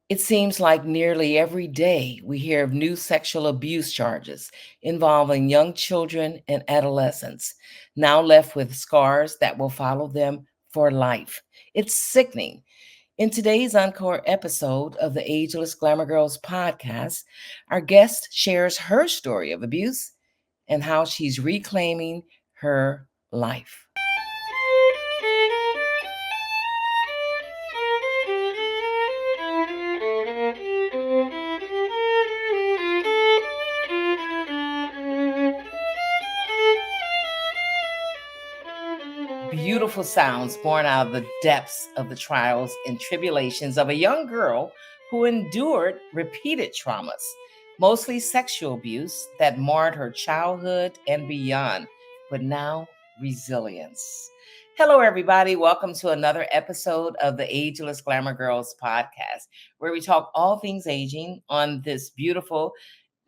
It seems like nearly every day we hear of new sexual abuse charges involving young children and adolescents, now left with scars that will follow them for life. It's sickening. In today's Encore episode of the Ageless Glamour Girls podcast, our guest shares her story of abuse and how she's reclaiming her life. Beautiful sounds born out of the depths of the trials and tribulations of a young girl who endured repeated traumas, mostly sexual abuse that marred her childhood and beyond, but now resilience. Hello, everybody. Welcome to another episode of the Ageless Glamour Girls podcast, where we talk all things aging on this beautiful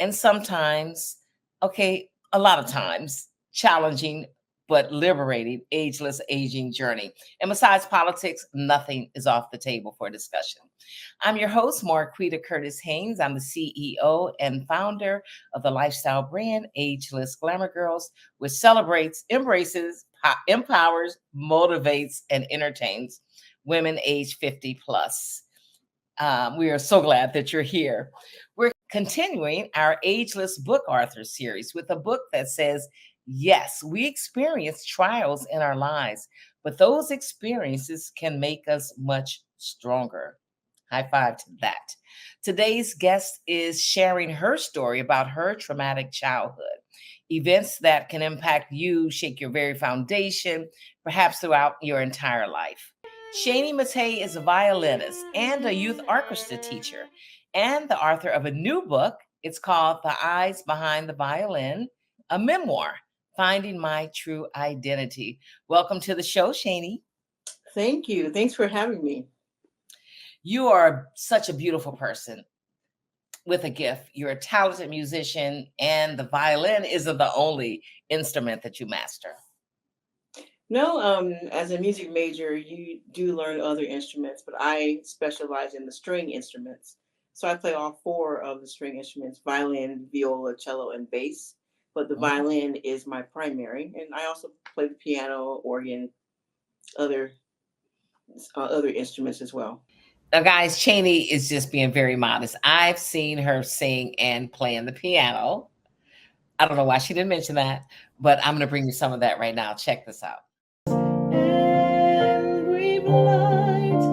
and sometimes, a lot of times, challenging but liberating ageless aging journey. And besides politics, nothing is off the table for discussion. I'm your host, Marquita Curtis Haynes. I'm the CEO and founder of the lifestyle brand Ageless Glamour Girls, which celebrates, embraces, empowers, motivates, and entertains women age 50 plus. We are so glad that you're here. We're continuing our Ageless Book Author series with a book that says, yes, we experience trials in our lives, but those experiences can make us much stronger. High five to that. Today's guest is sharing her story about her traumatic childhood, events that can impact you, shake your very foundation, perhaps throughout your entire life. Kyeni Matei is a violinist and a youth orchestra teacher, and the author of a new book. It's called EYES Behind the Violin, a memoir, Finding My True Identity. Welcome to the show, Kyeni. Thank you. Thanks for having me. You are such a beautiful person with a gift. You're a talented musician, and the violin isn't the only instrument that you master. No, as a music major, you do learn other instruments, but I specialize in the string instruments. So I play all four of the string instruments: violin, viola, cello, and bass. But the Mhm. violin is my primary, and I also play the piano, organ, other other instruments as well. Now, guys, Kyeni is just being very modest. I've seen her sing and playing the piano. I don't know why she didn't mention that, but I'm going to bring you some of that right now. Check this out. And breathe light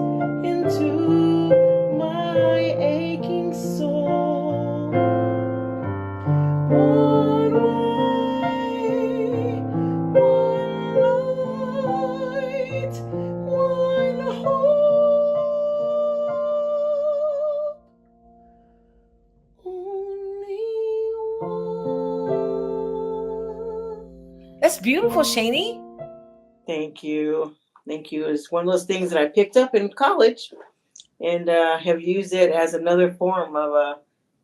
into my aching soul. One way, one light, one hope. Only one. That's beautiful, Kyeni. Thank you. Thank you. It's one of those things that I picked up in college and have used it as another form of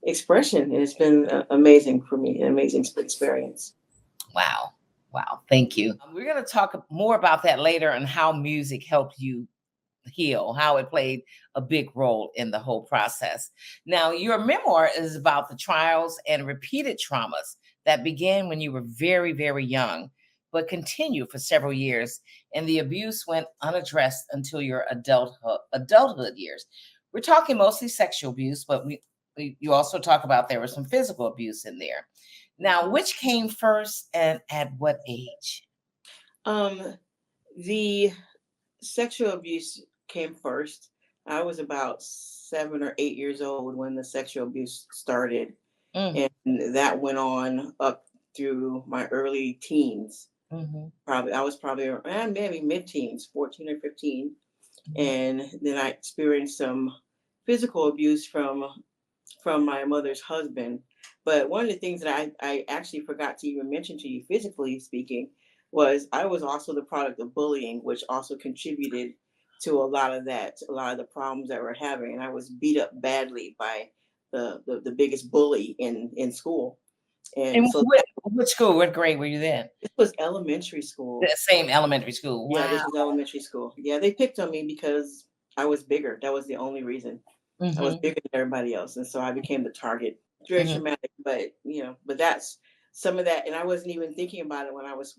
expression. And it's been amazing for me, an amazing experience. Wow. Wow. Thank you. We're going to talk more about that later and how music helped you heal, how it played a big role in the whole process. Now, your memoir is about the trials and repeated traumas that began when you were very, very young, but continued for several years, and the abuse went unaddressed until your adulthood years. We're talking mostly sexual abuse, but you also talk about there was some physical abuse in there. Now, which came first and at what age? Um, the sexual abuse came first. I was about 7 or 8 years old when the sexual abuse started, Mm, and that went on up through my early teens. mhm, Probably I was probably maybe mid-teens, 14 or 15, mhm. and then I experienced some physical abuse from my mother's husband. But one of the things that I actually forgot to even mention to you, physically speaking, was I was also the product of bullying, which also contributed to a lot of that, a lot of the problems that we're having. And I was beat up badly by the biggest bully in school. And And so which school, what grade were you in? this was elementary The school. same elementary school. Yeah, Wow. this was elementary school. Yeah, they picked on me because I was bigger. That was the only reason. I was Mhm. bigger than everybody else, and so I became the target. Very Mhm. traumatic, but but that's some of that. And I wasn't even thinking about it when I was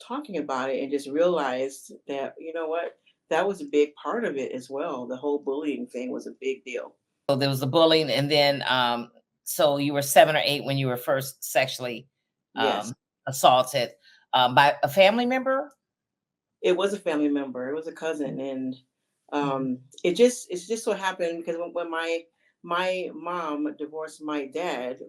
talking about it, and just realized that what, that was a big part of it as well. The whole bullying thing was a big deal. So there was the bullying, and then so you were 7 or 8 when you were first sexually Yes. um assaulted by a family member. It was a family member. It was a cousin, and Mhm. it's just so happened because when my mom divorced my dad,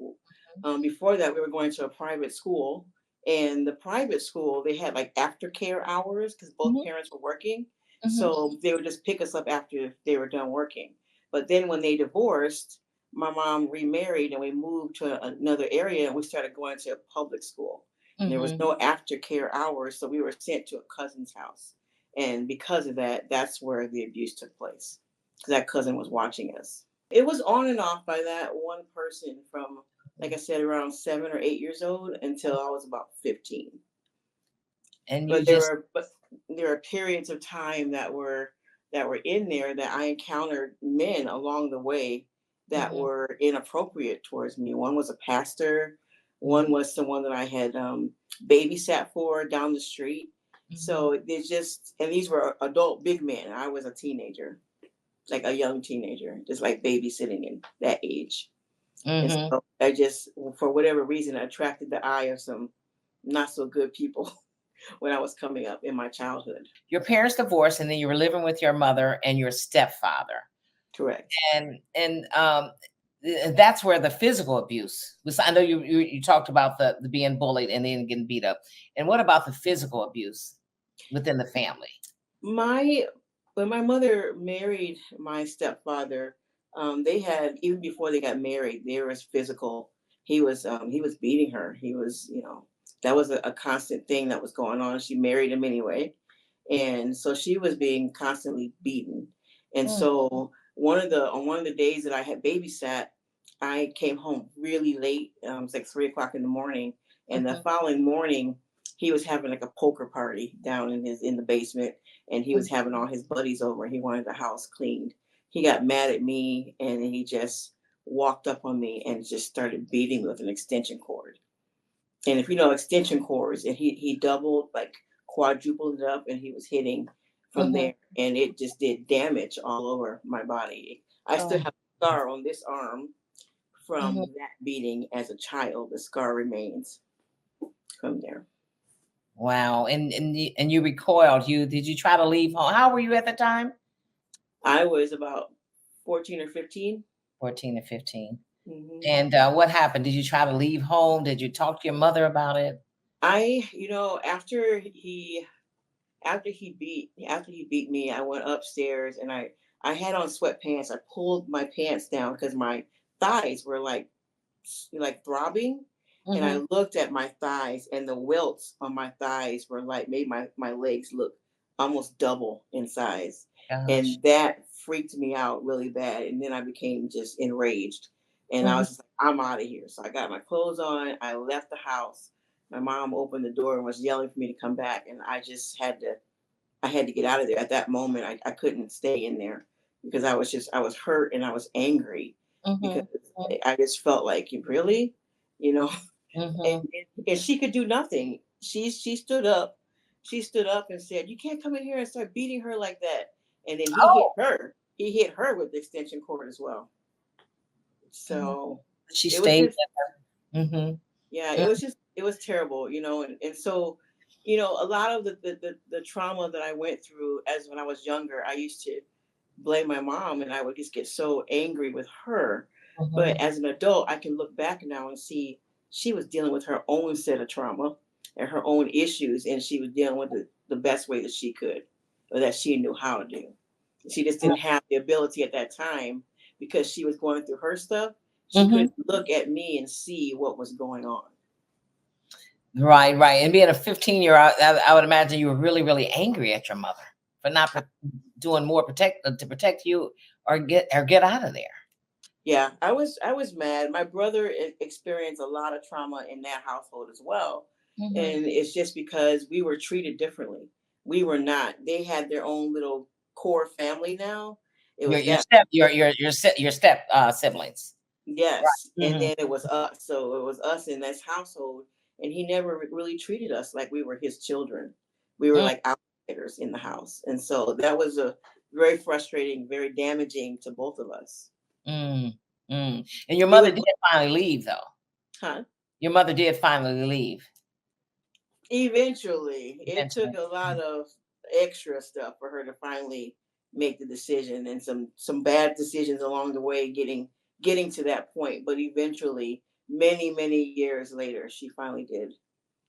before that we were going to a private school, and the private school they had like aftercare hours because both Mhm. parents were working, Mhm. so they would just pick us up after they were done working. But then when they divorced, my mom remarried and we moved to another area and we started going to a public school. And there was Mhm. no aftercare hours, so we were sent to a cousin's house. And because of that, that's where the abuse took place. Because that cousin was watching us. It was on and off by that one person from, like I said, around 7 or 8 years old until I was about 15. And you But there just were but there are periods of time that were in there that I encountered men along the way that Mhm. were inappropriate towards me. One was a pastor, one Mhm. was someone that I had babysat for down the street. Mhm. So there's just, and these were adult big men. I was a teenager, like a young teenager, just like babysitting in that age. And Mhm. so I just, for whatever reason, attracted the eye of some not so good people when I was coming up in my childhood. Your parents divorced, and then you were living with your mother and your stepfather. Correct. And that's where the physical abuse was. I know you talked about the being bullied and then getting beat up. And what about the physical abuse within the family? My When my mother married my stepfather, they had, even before they got married, there was physical. He was beating her. He was, that was a constant thing that was going on. She married him anyway, and so she was being constantly beaten. And Mm. so on one of the days that I had babysat, I came home really late. It was like 3 o'clock in the morning, and the Mhm. following morning he was having like a poker party down in the basement, and he was Mhm. having all his buddies over. He wanted the house cleaned. He got mad at me and he just walked up on me and just started beating me with an extension cord. And if you know extension cords, and he doubled, like quadrupled it up, and he was hitting from Mhm. there, and it just did damage all over my body. I still Oh. have a scar on this arm Mhm. from that beating as a child. The scar remains from there. Wow. And you recoiled. You did you try to leave home? How were you at the time? I was about 14 or 15. 14 or 15. Hmm. And what happened? Did you try to leave home? Did you talk to your mother about it? After he beat me, I went upstairs and I had on sweatpants. I pulled my pants down because my thighs were like throbbing, and I Mhm. looked at my thighs, and the welts on my thighs were like made my legs look almost double in size, Gosh. and that freaked me out really bad. And then I became just enraged, and I Mhm. was just like, I'm out of here. So I got my clothes on. I left the house. My mom opened the door and was yelling for me to come back, and I had to get out of there at that moment. I couldn't stay in there because I was hurt and I was angry because Mhm. Mhm. I just felt like, you really, you know, and, Mhm. and she could do nothing. She stood up and said, "You can't come in here and start beating her like that." And then he hit Oh. her. He hit her with the extension cord as well. Mhm. So She it was stayed just, with her. Mhm. yeah, Mm. it was terrible, and so, a lot of the trauma that I went through as when I was younger, I used to blame my mom, and I would just get so angry with her. But Mhm. as an adult, I can look back now and see she was dealing with her own set of trauma and her own issues, and she was dealing with it the best way that she could, or that she knew how to do. She just didn't have the ability at that time because she was going through her stuff. She Mhm. couldn't look at me and see what was going on. Right, right. And being a 15-year-old, I would imagine you were really, really angry at your mother for not doing more to protect you or get out of there. Yeah, I was mad. My brother experienced a lot of trauma in that household as well. Mhm. And it's just because we were treated differently. We were not. They had their own little core family now. It Your was your that. step your step siblings. Yes, and Mhm. then it was us. So it was us in this household, and he never really treated us like we were his children. We were Mm, like outsiders in the house, and so that was a very frustrating, very damaging to both of us. mm, mm. And your We mother would, did finally leave, though. huh? Your mother did finally leave Eventually, it took eventually. a lot of extra stuff for her to finally make the decision, and some bad decisions along the way, getting to that point. But eventually, many years later, she finally did.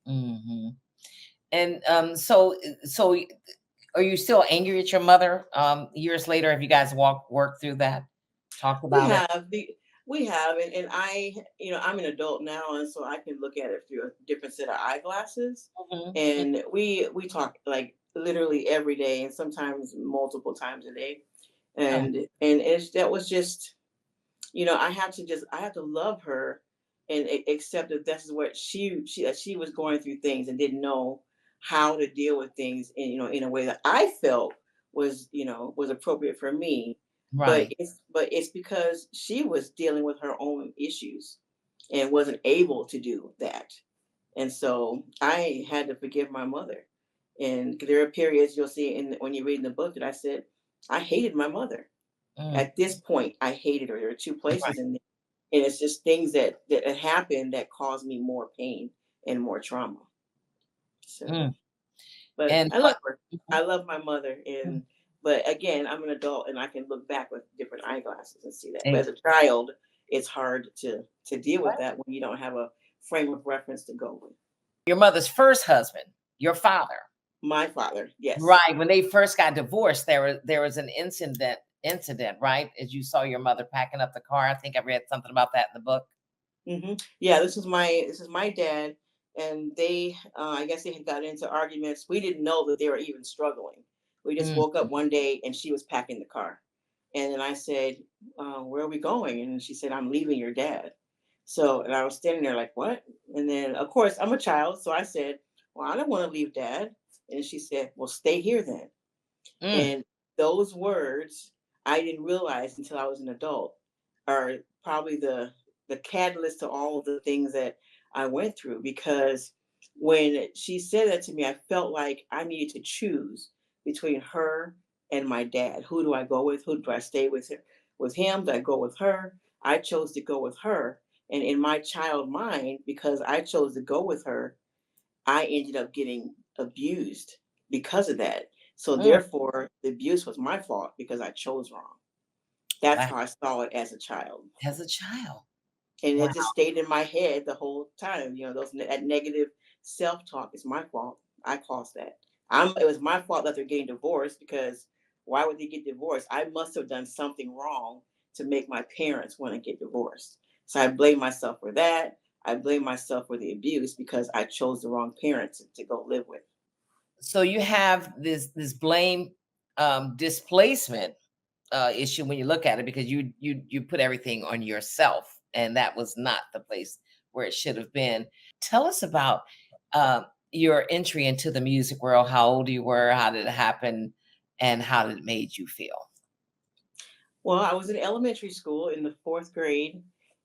Mhm. And, so are you still angry at your mother, years later? Have you guys worked through that? Talked We about it? have the we have, and I, I'm an adult now, and so I can look at it through a different set of eyeglasses. Mhm, mm, And we talk like literally every day, and sometimes multiple times a day. oh, And that was just, I have to love her and accept that this is what she was going through things and didn't know how to deal with things in a way that I felt was appropriate for me. But right. it's because she was dealing with her own issues and wasn't able to do that. And so I had to forgive my mother. And there are periods you'll see when you read in the book that I said I hated my mother. Mm, At this point, I hated her. There are two right. places in there, and it's just things that had happened that caused me more pain and more trauma. So, Mm, but and I love what her. mhm, I love my mother, mm, and but again, I'm an adult and I can look back with different eyeglasses and see that. But ex as a child, it's hard to deal with right. that when you don't have a frame of reference to go with. Your mother's first husband, your father. My father, yes. Right, when they first got divorced, there was an incident, right? As you saw your mother packing up the car. I think I read something about that in the book. Yeah, this is my dad, and they I guess they had got into arguments. We didn't know that they were even struggling. We just Mm, woke up one day and she was packing the car, and then I said, "Where are we going?" And she said, "I'm leaving your dad." So, and I was standing there like, "What?" And then of course I'm a child, so I said, "Well, I don't want to leave dad." And she said, "Well, stay here then." mm, And those words, I didn't realize until I was an adult, are probably the catalyst to all of the things that I went through. Because when she said that to me, I felt like I needed to choose between her and my dad. Who do I go with? Who do I stay with him? Do I go with her? I chose to go with her. And in my child mind, because I chose to go with her, I ended up getting abused because of that. So mm, therefore, the abuse was my fault because I chose wrong. That's wow, how I saw it as a child, as a child. and Wow. it just stayed in my head the whole time. That negative self-talk is my fault. I caused that. It was my fault that they're getting divorced, because why would they get divorced? I must have done something wrong to make my parents want to get divorced. So I blame myself for that. I blame myself for the abuse because I chose the wrong parents to go live with. So you have this blame, displacement, issue when you look at it, because you put everything on yourself, and that was not the place where it should have been. Tell us about, uh, your entry into the music world, how old you were, how did it happen, and how did it made you feel? Well, I was in elementary school in the fourth grade,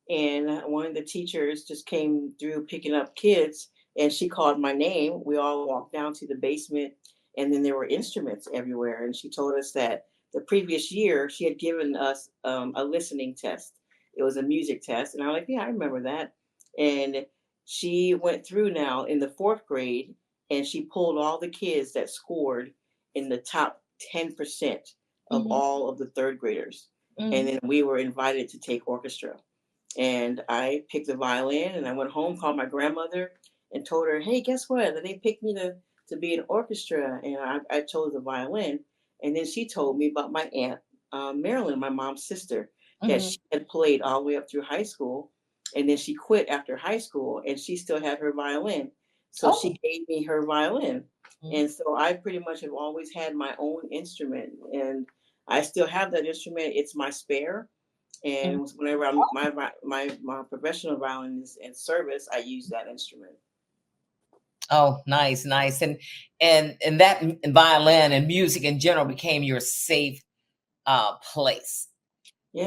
and one of the teachers just came through picking up kids, and she called my name. We all walked down to the basement, and then there were instruments everywhere. And she told us that the previous year she had given us a listening test. It was a music test, and I'm like, yeah, I remember that. And she went through now in the fourth grade, and she pulled all the kids that scored in the top 10% of Mhm, all of the third graders. And mhm. then we were invited to take orchestra. And I picked the violin, and I went home, called my grandmother, and told her, hey, guess what? They picked me to be an orchestra. And I chose the violin. And then she told me about my aunt, Marilyn, my mom's sister, that Mhm. she had played all the way up through high school. And then she quit after high school, and she still had her violin. So she Oh, gave me her violin. mhm, And so I pretty much have always had my own instrument. And I still have that instrument. It's my spare. mhm. And whenever my professional violin is in service, I use that instrument. Oh, nice, nice. And that violin and music in general became your safe place.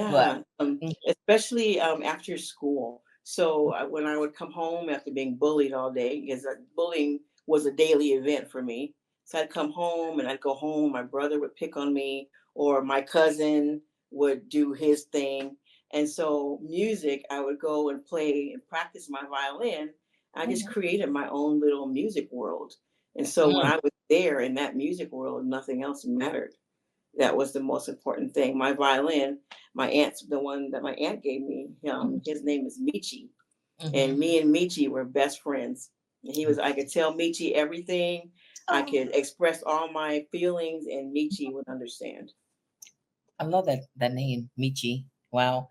But Yeah, mm, especially after school. So when I would come home after being bullied all day, because bullying was a daily event for me. So I'd come home and I'd go home. My brother would pick on me, or my cousin would do his thing. And so music, I would go and play and practice my violin. I just mhm, created my own little music world. And so when mm, I was there in that music world, nothing else mattered. That was the most important thing. My violin, my aunt's the one that my aunt gave me. mhm, His name is Michi, and mhm. me and Michi were best friends. And he was. I could tell Michi everything. I Oh, could express all my feelings, and Michi would understand. I love that name, Michi. Wow.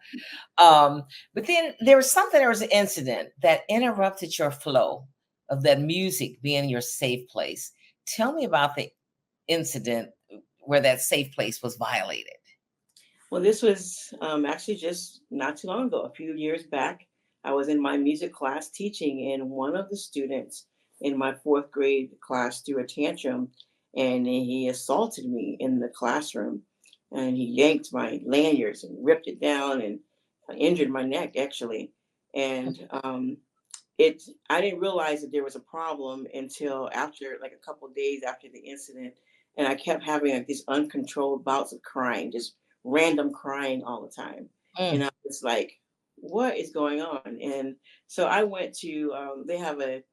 But then there was an incident that interrupted your flow of that music being your safe place. Tell me about the incident where that safe place was violated. Well, this was actually just not too long ago, a few years back. I was in my music class teaching, and one of the students in my fourth grade class threw a tantrum and he assaulted me in the classroom. And he yanked my lanyards and ripped it down and injured my neck, actually. And I didn't realize that there was a problem until after, like, a couple of days after the incident, and I kept having like these uncontrolled bouts of crying, just random crying all the time. And Mm, I was like, what is going on? And so I went to they have a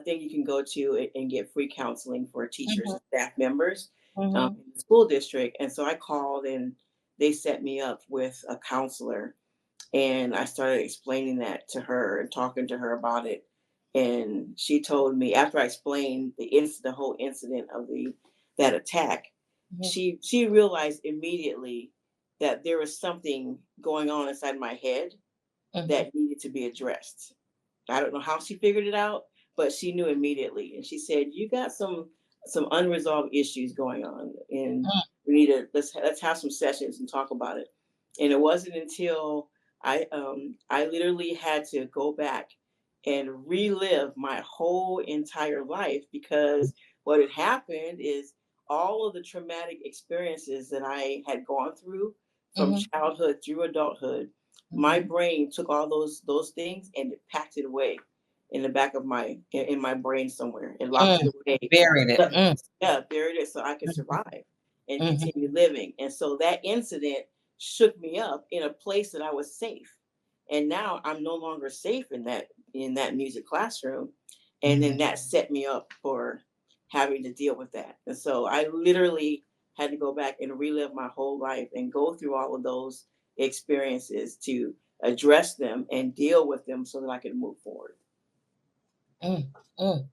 thing you can go to and get free counseling for teachers mhm, and staff members mhm, in the school district. And so I called and they set me up with a counselor, and I started explaining that to her and talking to her about it. And she told me, after I explained the whole incident of the that attack, mhm, she realized immediately that there was something going on inside my head mhm, that needed to be addressed. I don't know how she figured it out, but she knew immediately. And she said, "You got some unresolved issues going on, and mm, we need to let's have some sessions and talk about it." And it wasn't until I literally had to go back and relive my whole entire life, because what had happened is all of the traumatic experiences that I had gone through from mhm, childhood through adulthood, my mhm, brain took all those things and it packed it away in the back of in my brain somewhere. It locked mm. it away. Buried it. But Mm, yeah, there it is, so I could mhm, survive and mhm, continue living. And so that incident shook me up in a place that I was safe. And now I'm no longer safe in that music classroom. And then mhm. that set me up for having to deal with that. And so I literally had to go back and relive my whole life and go through all of those experiences to address them and deal with them so that I could move forward. Mm, mm.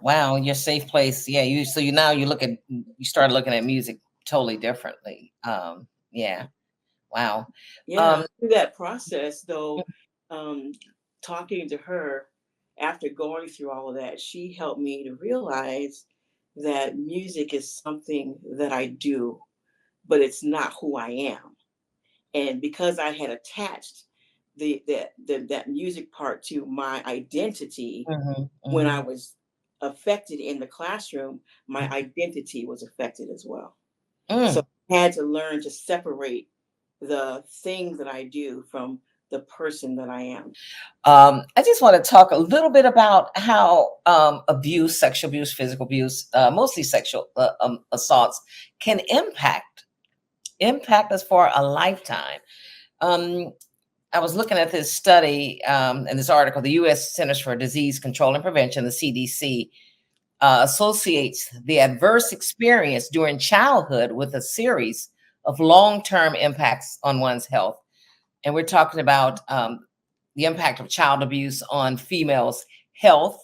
Wow, your safe place. Yeah, you now you start looking at music totally differently. Yeah. Wow. Yeah, Um, through that process, though, um, talking to her after going through all of that, she helped me to realize that music is something that I do, but it's not who I am. And because I had attached that music part to my identity, mhm, when I mhm, was affected in the classroom, my identity was affected as well. So mm. I had to learn to separate the things that I do from the person that I am. I just want to talk a little bit about how abuse, sexual abuse, physical abuse, mostly sexual assaults, can impact us for a lifetime. Um, I was looking at this study in this article. The U.S. Centers for Disease Control and Prevention, the CDC, associates the adverse experience during childhood with a series of long-term impacts on one's health. And we're talking about the impact of child abuse on females' health,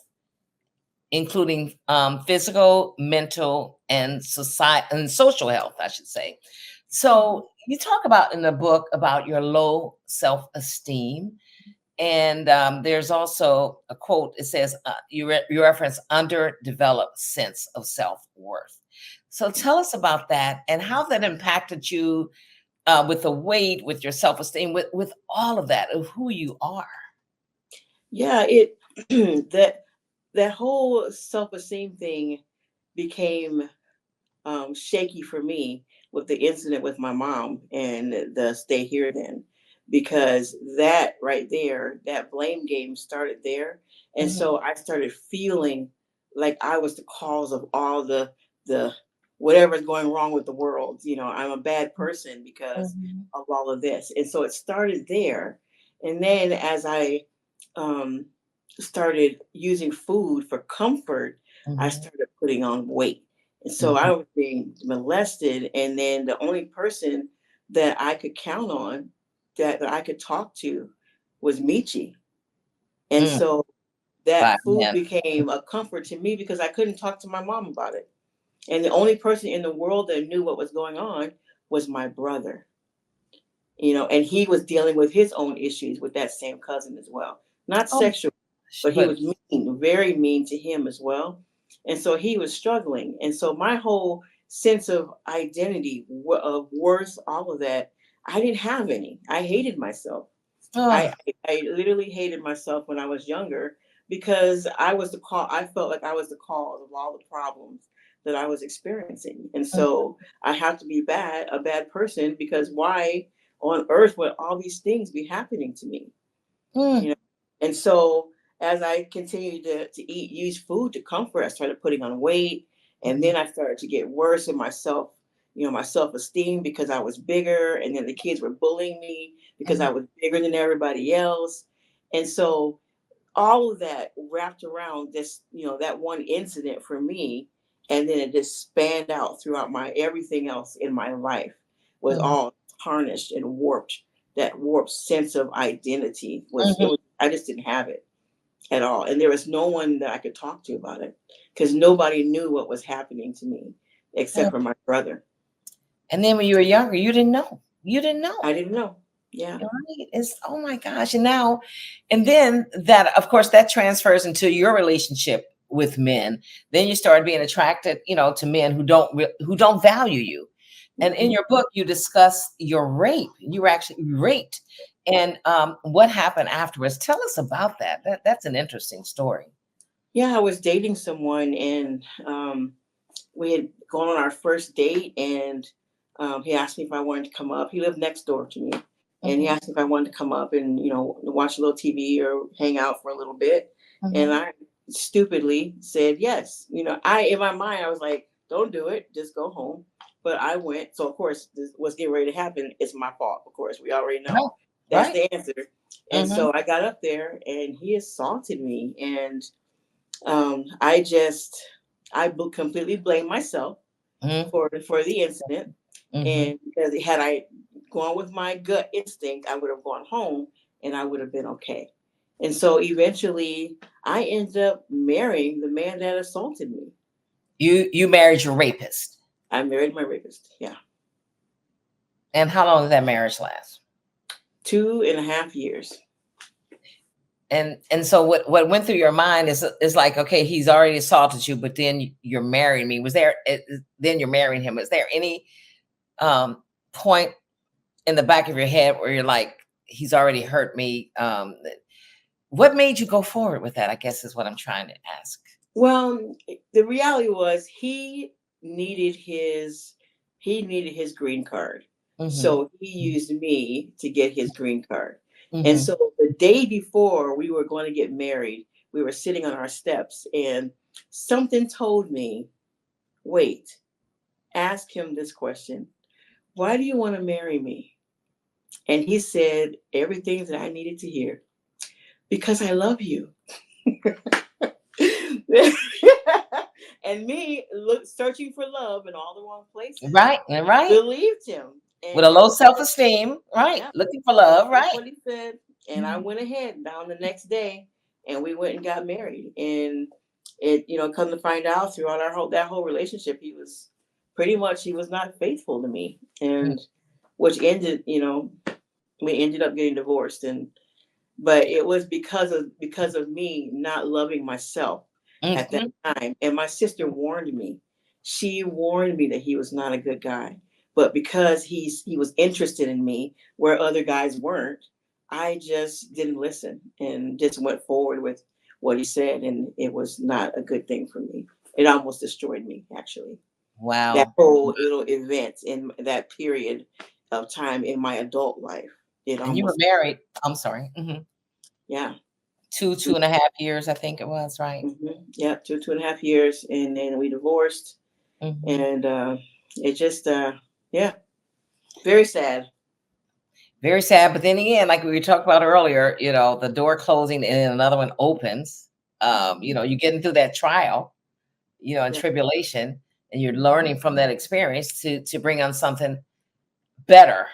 including physical, mental, and society and social health, I should say. Mhm. So you talk about in the book about your low self-esteem, and there's also a quote. It says you reference underdeveloped sense of self-worth. So tell us about that and how that impacted you with the weight, with your self-esteem, with all of that of who you are. Yeah, it that whole self-esteem thing became shaky for me with the incident with my mom and the stay here then, because that right there, that blame game started there. And Mhm. so I started feeling like I was the cause of all the whatever's going wrong with the world. You know, I'm a bad person because Mhm. of all of this. And so it started there. And then as I um, started using food for comfort, I Mhm. started putting on weight. And so I Mhm. was being molested. And then the only person that I could count on, that I could talk to, was Michi. And Mm. so that Black food man. became a comfort to me because I couldn't talk to my mom about it. And the only person in the world that knew what was going on was my brother, you know, and he was dealing with his own issues with that same cousin as well. Not Oh, sexual, but he but was mean, very mean to him as well. And so he was struggling. And so my whole sense of identity, of worth, all of that, I didn't have any. I hated myself. oh, I literally hated myself when I was younger because I was the cause. I felt like I was the cause of all the problems that I was experiencing, and so I have to be a bad person, because why on earth would all these things be happening to me? mm, You know. And so as I continued to eat, use food to comfort, I started putting on weight, and mhm, then I started to get worse in myself, you know, my self-esteem, because I was bigger, and then the kids were bullying me because mhm, I was bigger than everybody else. And so all of that wrapped around this, you know, that one incident for me, and then it just spanned out throughout my everything else in my life was mhm, all tarnished and warped. That warped sense of identity was, it mhm, was, I just didn't have it at all, and there was no one that I could talk to about it because nobody knew what was happening to me except mm. for my brother. And then when you were younger, you didn't know. You didn't know. I didn't know. Yeah. Right? It's oh my gosh. And now, and then that, of course, that transfers into your relationship with men. Then you start being attracted, to men who don't value you. And in Mhm. your book, you discuss your rape. You were actually raped, and what happened afterwards. Tell us about that. That's an interesting story. Yeah, I was dating someone, and we had gone on our first date, and he asked me if I wanted to come up. He lived next door to me, and he Hmm. asked me if I wanted to come up and, you know, watch a little TV or hang out for a little bit. And Hmm. I stupidly said yes. You know, I in my mind I was like, "Don't do it, just go home." But I went. So of course, this, what's getting ready to happen is my fault. Of course, we already Right. know that's Right. the answer. And Hmm. so I got up there, and he assaulted me, and I just completely blamed myself Hmm. for the incident. Hmm. And because had I gone with my gut instinct, I would have gone home and I would have been okay. And so eventually I ended up marrying the man that assaulted me. You married your rapist. I married my rapist. Yeah. And how long did that marriage last? 2.5 years. And so what went through your mind is like, okay, he's already assaulted you, but then you're marrying me. Was there then you're marrying him? Was there any um point in the back of your head where you're like, he's already hurt me? What made you go forward with that? I guess is what I'm trying to ask. Well, the reality was needed his he needed his green card. Mm-hmm. So he used me to get his green card. And Mm-hmm. so the day before we were going to get married, we were sitting on our steps, and something told me, "Wait, ask him this question. Why do you want to marry me?" And he said everything that I needed to hear. Because I love you. And me searching for love in all the wrong places, Right, and right. believed him. With a And low self-esteem, right? yeah, Looking for love, that's right? what he said. And I Mhm. went ahead down the next day, and we went and got married. And it, you know, come to find out throughout our whole relationship, he was not faithful to me. And which ended, you know, we ended up getting divorced. And but it was because of me not loving myself at that Mhm. time. And my sister warned me. She warned me that he was not a good guy. But because he was interested in me where other guys weren't, I just didn't listen and just went forward with what he said, and it was not a good thing for me. It almost destroyed me, actually. That Wow. whole little event in that period of time in my adult life. It And you were almost, married. I'm sorry. yeah. Two and a half years, I think it was, right? Yeah, 2.5 years, and then we divorced, Hmm. and it just, yeah, very sad. Very sad. But then again, like we talked about earlier, the door closing and another one opens. You're getting through that trial, and Yeah. tribulation, and you're learning from that experience to bring on something better,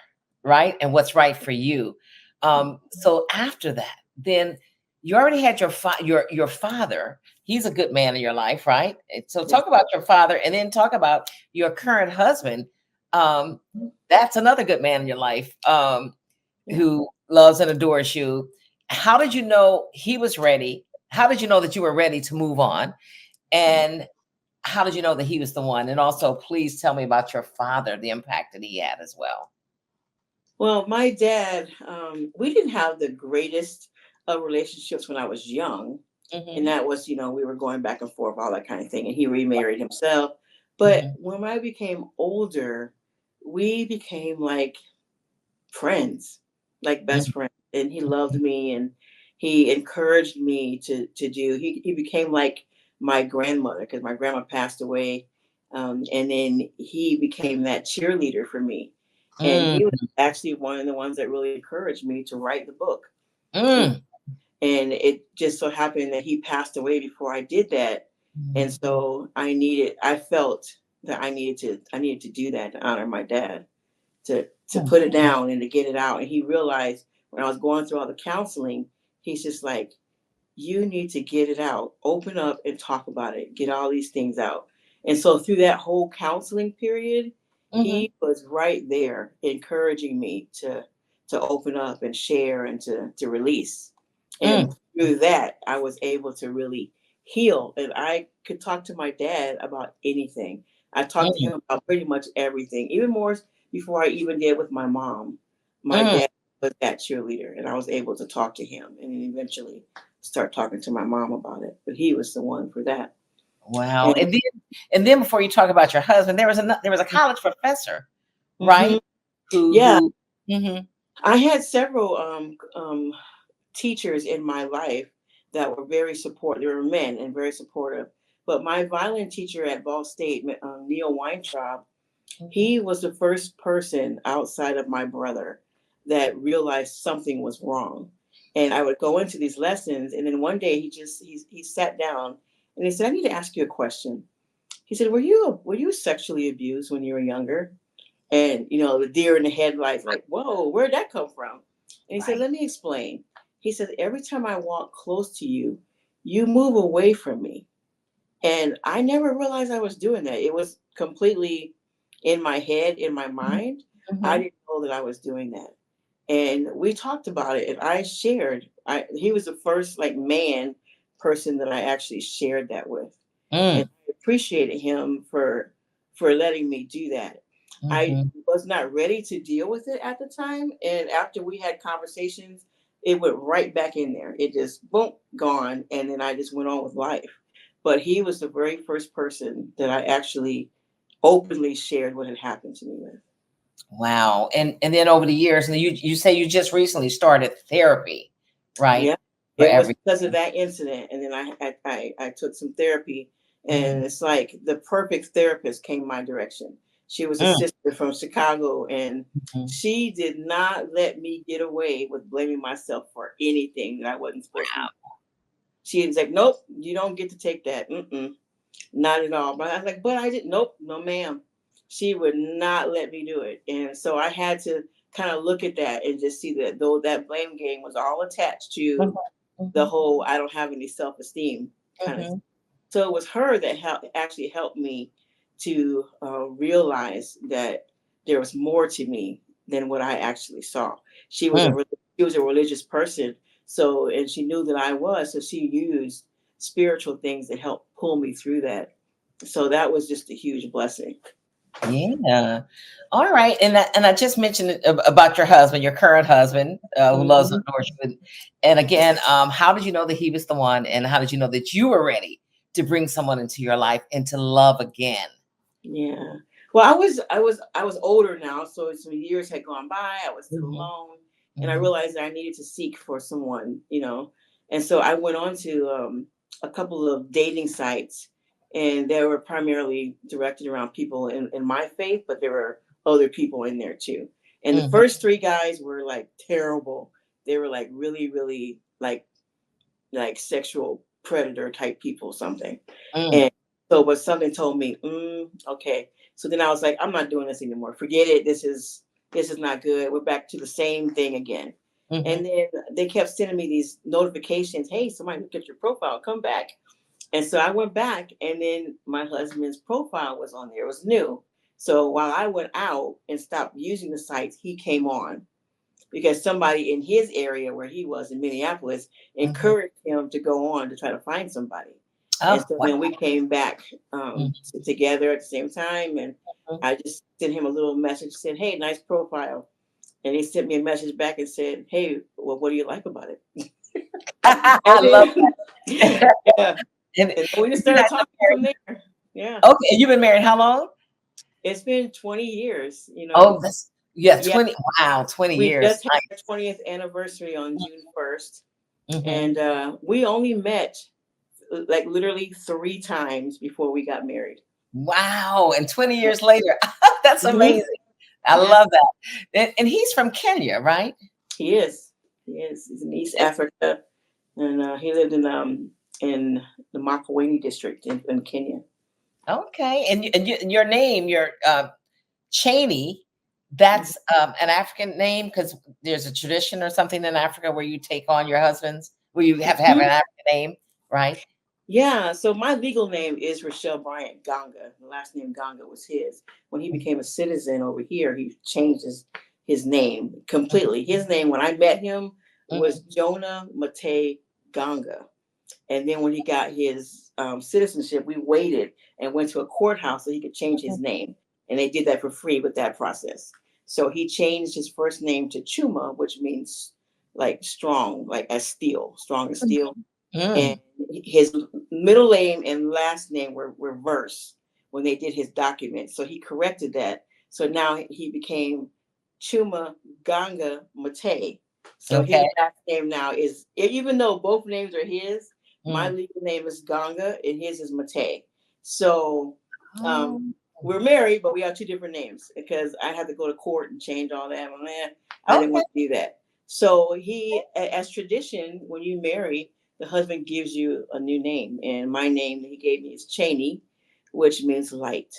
right? And what's right for you. So after that, then you already had your father. He's a good man in your life, right? And so Yeah. talk about your father, and then talk about your current husband. Um, that's another good man in your life, Yeah. who loves and adores you. How did you know he was ready? How did you know that you were ready to move on? And how did you know that he was the one? And also, please tell me about your father, the impact that he had as well. Well, my dad, we didn't have the greatest of relationships when I was young. And Mhm. that was, we were going back and forth, all that kind of thing. And he remarried himself. But Mhm. when I became older, we became like friends, like best Mhm. friends. And he loved me, and he encouraged me to do. He became like my grandmother, because my grandma passed away. And then he became that cheerleader for me. And he was Mm. actually one of the ones that really encouraged me to write the book. Mm. And it just so happened that he passed away before I did that. And Mhm. so I felt that I needed to do that to honor my dad, to Mm. put it down and to get it out. And he realized when I was going through all the counseling, he's just like, you need to get it out, open up and talk about it, get all these things out. And so through that whole counseling period, Mhm. he was right there encouraging me to open up and share and to release. And Mm. through that, I was able to really heal. And I could talk to my dad about anything. I talked to Mm. him about pretty much everything, even more before I even did with my mom. My Mm. dad was that cheerleader, and I was able to talk to him. And then eventually start talking to my mom about it. But he was the one for that. Wow. And And then before you talk about your husband, there was a college professor, right? mhm, Who yeah, who Mhm. I had several teachers in my life that were very supportive. They were men and very supportive. But my violin teacher at Ball State, Neil Weintraub, Mhm. he was the first person outside of my brother that realized something was wrong. And I would go into these lessons, and then one day he sat down and he said, "I need to ask you a question." He said, "Were you sexually abused when you were younger?" And the deer in the headlights, like, "Whoa, where'd that come from?" And he said, Right. "Let me explain." He said, "Every time I walk close to you, you move away from me." And I never realized I was doing that. It was completely in my head, in my Mhm. mind. I Mhm. didn't know that I was doing that. And we talked about it, and I shared. He was the first like man person that I actually shared that with, and Mm. I appreciated him for letting me do that. I Mhm. was not ready to deal with it at the time, and after we had conversations, it went right back in there. It just boom, gone, and then I just went on with life. But he was the very first person that I actually openly shared what had happened to me with. Wow. And then over the years, and you say you just recently started therapy, right? Yeah, For it was everything. because of that incident, and then I took some therapy, Mhm. and it's like the perfect therapist came my direction. She was a Mm. sister from Chicago, and Mhm. she did not let me get away with blaming myself for anything that I wasn't supposed to. She was like, "Nope, you don't get to take that. Mm-mm, not at all." But I was like, "But I didn't." "Nope, no, ma'am." She would not let me do it, and so I had to kind of look at that and just see that though that blame game was all attached Mhm. to the Mhm. whole "I don't have any self-esteem" kind of thing. Mhm. So it was her that actually helped me to realize that there was more to me than what I actually saw. She was Mm. she was a religious person, so and she knew that I was, so she used spiritual things to help pull me through that. So that was just a huge blessing. Yeah. All right. And I just mentioned about your husband, your current husband, who loves and Mhm. adores you. And again, how did you know that he was the one? And how did you know that you were ready to bring someone into your life and to love again? Yeah. Well, I was older now, so some years had gone by. I was still Mhm, alone, and I mhm, realized that I needed to seek for someone, And so I went on to a couple of dating sites, and they were primarily directed around people in my faith, but there were other people in there too. And the mhm, first three guys were like terrible. They were like really, really like sexual predator type people, something. mm, And so, but something told me, okay. So then I was like, I'm not doing this anymore. Forget it. This is not good. We're back to the same thing again. mhm. And then they kept sending me these notifications. Hey, somebody looked at your profile. Come back. And so I went back, and then my husband's profile was on there. It was new. So while I went out and stopped using the sites, he came on because somebody in his area where he was in Minneapolis Mhm. encouraged him to go on to try to find somebody. And Oh, so wow. then we came back Mhm, together at the same time. And mhm. I just sent him a little message, said, hey, nice profile. And he sent me a message back and said, hey, well, what do you like about it? I And love then, that. yeah. And And then we just you started guys are talking from married. there. Yeah. Okay, you've been married how long? It's been 20 years, Oh, that's yeah, Yeah. 20. Wow, 20 We years. just had our 20th anniversary on June 1st. Mhm. And we only met like literally three times before we got married. Wow, and 20 Yeah. years later. That's Mhm. amazing. I Yeah, love that. And he's from Kenya, right? he is. He is. He's in East And Africa, and he lived in the Makueni district in Kenya. okay, and your name, your, Cheney, Mhm. that's, an African name because there's a tradition or something in Africa where you take on your husband's where you have to have an Mhm. African name, right? Yeah, so my legal name is Rochelle Bryant Ganga. The last name Ganga was his. When he became a citizen over here, he changed his name completely. His name, when I met him, was Mhm, Jonah Mate Ganga. And then when he got his citizenship, we waited and went to a courthouse so he could change mhm, his name. And they did that for free with that process. So he changed his first name to Chuma, which means like strong, like as steel, strong as mhm, steel. And mm, his middle name and last name were reversed when they did his document. So he corrected that. So now he became Chuma Ganga Mate. So his okay. last name now is, even though both names are his, my Mm. legal name is Ganga and his is Mate. So Oh. um, we're married, but we have two different names because I had to go to court and change all that. Man, I didn't Okay. want to do that. So as tradition, when you marry, the husband gives you a new name. And my name that he gave me is Cheney, which means light.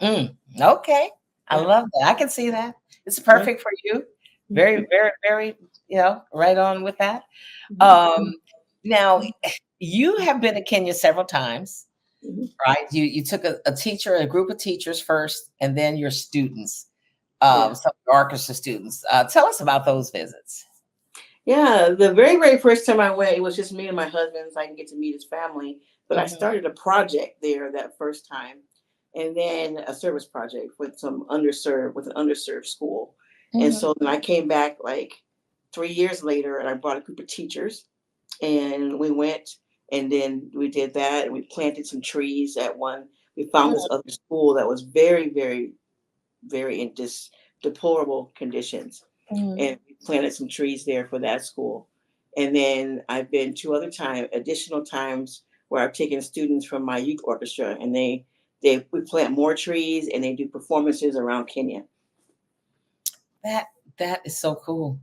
Mm, okay. I Yeah. love that. I can see that. It's Yeah. perfect for you. Very, Mhm. very, very, right on with that. Mhm. Um, now you have been to Kenya several times, Mhm. right? You took a teacher, a group of teachers first, and then your students, Yeah. some orchestra students. Tell us about those visits. Yeah. The very, very first time I went, it was just me and my husband, so I didn't get to meet his family. But I Mhm, started a project there that first time, and then a service project with an underserved school. And mhm, so then I came back like 3 years later, and I brought a group of teachers, and we went, and then we did that, and we planted some trees at one. We found this other school that was very, very, very in deplorable conditions, mhm. and we planted some trees there for that school. And then I've been two other additional times where I've taken students from my youth orchestra, and we plant more trees, and they do performances around Kenya. That that is so cool.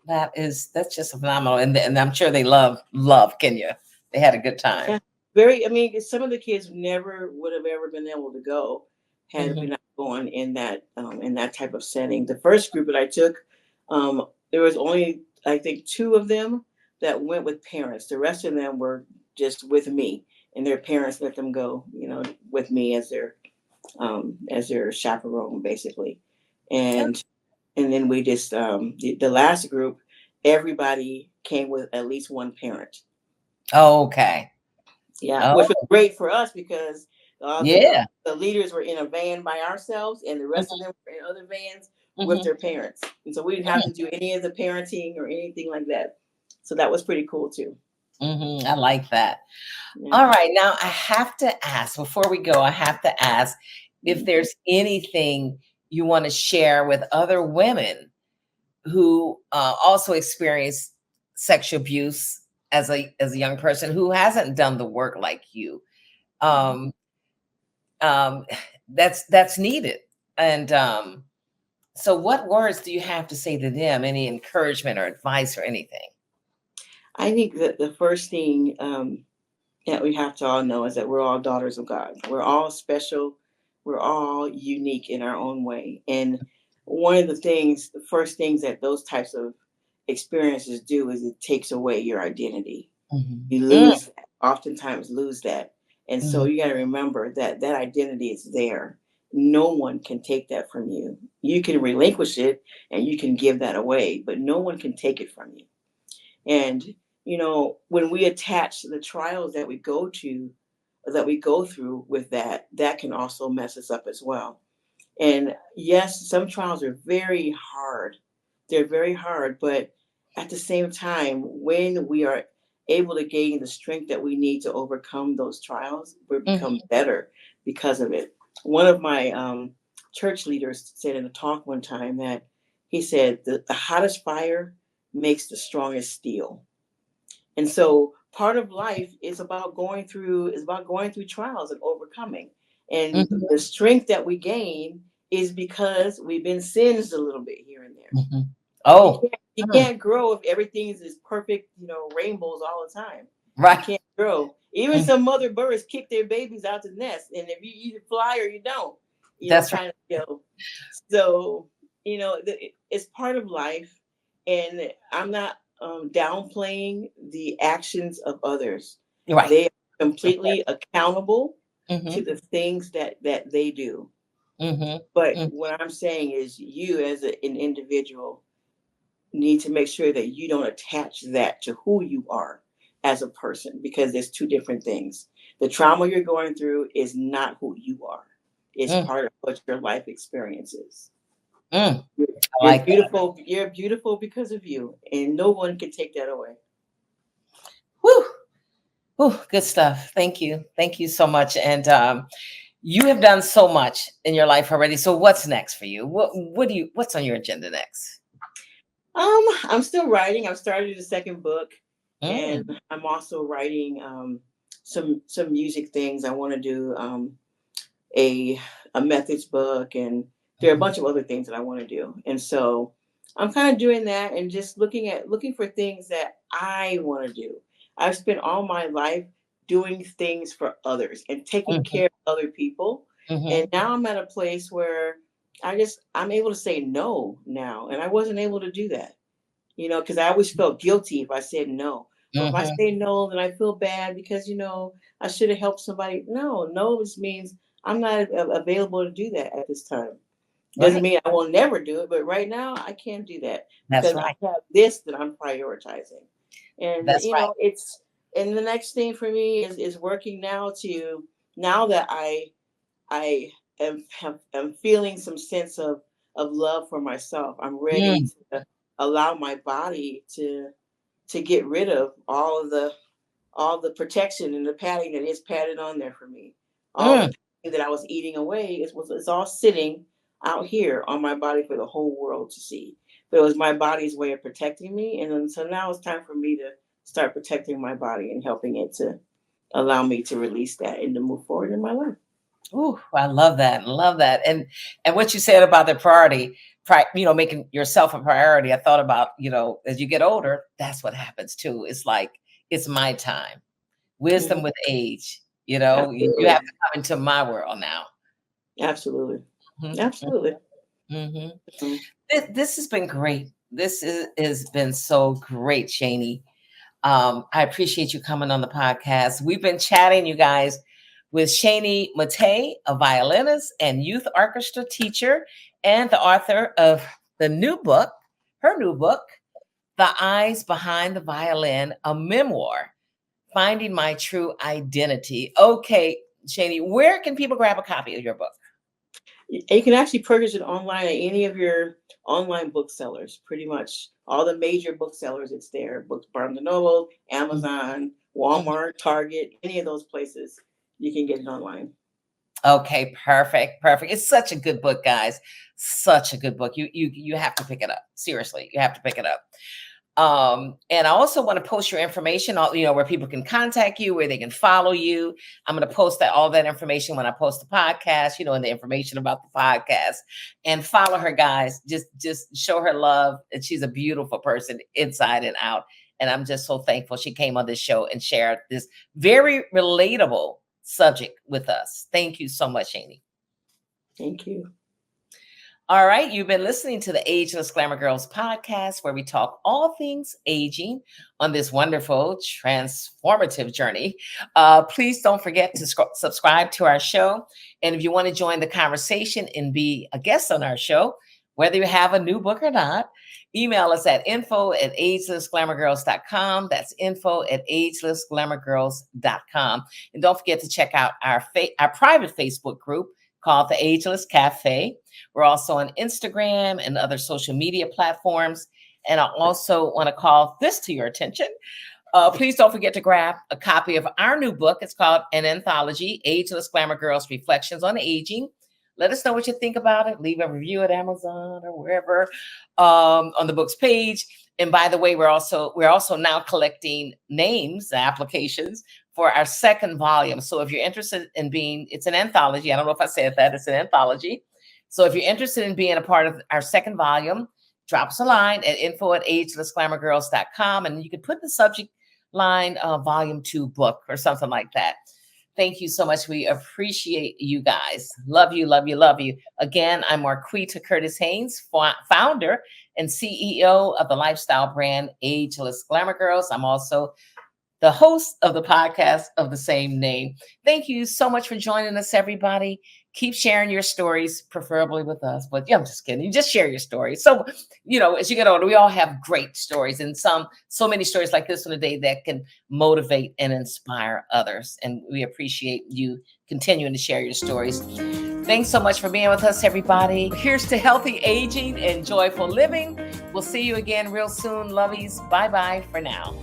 That's just phenomenal, and I'm sure they love Kenya. They had a good time. Yeah, very. I mean, some of the kids never would have ever been able to go had we Mhm, not gone in that type of setting. The first group that I took, there was only I think two of them that went with parents. The rest of them were just with me, and their parents let them go, with me as their chaperone, basically. And and then we just the last group, everybody came with at least one parent. okay. Yeah, which was Oh, great for us because yeah. the leaders were in a van by ourselves, and the rest of Mhm, them were in other vans with mhm. their parents, and so we didn't have to do any of the parenting or anything like that. So that was pretty cool too. I like that. Yeah. All right. Now I have to ask before we go, I have to ask if Mhm. there's anything you want to share with other women who also experience sexual abuse as a young person who hasn't done the work like you. Mhm. Um, um, that's needed. And so, what words do you have to say to them? Any encouragement or advice or anything? I think that the first thing that we have to all know is that we're all daughters of God. We're all special. We're all unique in our own way. And one of the things, the first things that those types of experiences do is it takes away your identity. Mhm. You Mm, lose, oftentimes lose that. And so mhm, you got to remember that that identity is there. No one can take that from you. You can relinquish it and you can give that away, but no one can take it from you. And, when we attach the trials that we go to, that we go through with that, that can also mess us up as well. And yes, some trials are very hard. They're very hard, but at the same time, when we are able to gain the strength that we need to overcome those trials, we become mhm, better because of it. One of my church leaders said in a talk one time that he said the hottest fire makes the strongest steel. And so part of life is about going through trials and overcoming. And mhm, the strength that we gain is because we've been singed a little bit here and there. mhm. You Oh, can't you mm, can't grow if everything is this perfect, rainbows all the time. You right. can't grow. Even Mm, some mother birds kick their babies out the nest, and if you either fly or you don't, that's right. kind of, So, it's part of life, and I'm not downplaying the actions of others. You're right. They are completely accountable to Mhm, the things that they do. mhm, But mm, what I'm saying is, you as an individual need to make sure that you don't attach that to who you are as a person, because there's two different things. The trauma you're going through is not who you are. It's mm, part of what your life experience is. mm. You're I like that. beautiful. You're beautiful because of you, and no one can take that away. Woo, woo, good stuff. Thank you. Thank you so much. And you have done so much in your life already. So what's next for you? What's on your agenda next? I'm still writing. I've started a second book, and Mm, I'm also writing some music things. I want to do a a methods book, and there are a mhm, bunch of other things that I want to do. And so I'm kind of doing that and just looking for things that I want to do. I've spent all my life doing things for others and taking mhm, care of other people. And mhm, now I'm at a place where I'm able to say no now. And I wasn't able to do that, because I always felt guilty if I said no. Well, if I mhm. say no, then I feel bad because, I should have helped somebody. No, no, this means I'm not available to do that at this time. Doesn't Right. mean I will never do it, but right now I can't do that That's because I right. have this that I'm prioritizing. And, That's right. and the next thing for me is working now that I am feeling some sense of love for myself. I'm ready Mm, to allow my body to get rid of all the protection and the padding that is padded on there for me. All the mm, padding that I was eating away is all sitting out here on my body for the whole world to see. But it was my body's way of protecting me, and then so now it's time for me to start protecting my body and helping it to allow me to release that and to move forward in my life. ooh, I love that. Love that. And what you said about the priority, making yourself a priority. I thought about, as you get older, that's what happens too. It's like it's my time. Mhm. Wisdom with age. You have Absolutely, to come into my world now. absolutely, Mhm, absolutely. mhm. Mhm. This has been great. Has been so great, Shani. I appreciate you coming on the podcast. We've been chatting, you guys, with Shani Matei, a violinist and youth orchestra teacher, and the author of her new book, The Eyes Behind the Violin, a memoir, Finding My True Identity. Okay, Shani, where can people grab a copy of your book? You can actually purchase it online at any of your online booksellers. Pretty much all the major booksellers, it's there. Books, Barnes and Noble, Amazon, Walmart, Target, any of those places, you can get it online. Okay, perfect, perfect. It's such a good book, guys. Such a good book. You have to pick it up. Seriously, you have to pick it up. And I also want to post your information, where people can contact you, where they can follow you. I'm going to post all that information when I post the podcast, and the information about the podcast. And follow her, guys. Just show her love. And she's a beautiful person inside and out. And I'm just so thankful she came on this show and shared this very relatable subject with us. Thank you so much, Amy. Thank you. All right, you've been listening to the Ageless Glamour Girls podcast, where we talk all things aging on this wonderful, transformative journey. Please don't forget to subscribe to our show. And if you want to join the conversation and be a guest on our show, whether you have a new book or not, email us at info@agelessglamourgirls.com. That's info@agelessglamourgirls.com. And don't forget to check out our private Facebook group called the Ageless Cafe. We're also on Instagram and other social media platforms. And I also want to call this to your attention. Please don't forget to grab a copy of our new book. It's called an anthology, Ageless Glamour Girls Reflections on Aging. Let us know what you think about it. Leave a review at Amazon or wherever on the book's page. And by the way, we're also now collecting names, applications for our second volume. So if you're interested in it's an anthology. I don't know if I said that. It's an anthology. So if you're interested in being a part of our second volume, drop us a line at info@agelessglamourgirls.com. And you can put the subject line volume 2 book or something like that. Thank you so much. We appreciate you guys. Love you, love you, love you. Again, I'm Marquita Curtis Haynes, founder and CEO of the lifestyle brand Ageless Glamour Girls. I'm also the host of the podcast of the same name. Thank you so much for joining us, everybody. Keep sharing your stories, preferably with us. But yeah, I'm just kidding. You just share your stories. So, as you get older, we all have great stories, and so many stories like this one today that can motivate and inspire others. And we appreciate you continuing to share your stories. Thanks so much for being with us, everybody. Here's to healthy aging and joyful living. We'll see you again real soon, lovies. Bye-bye for now.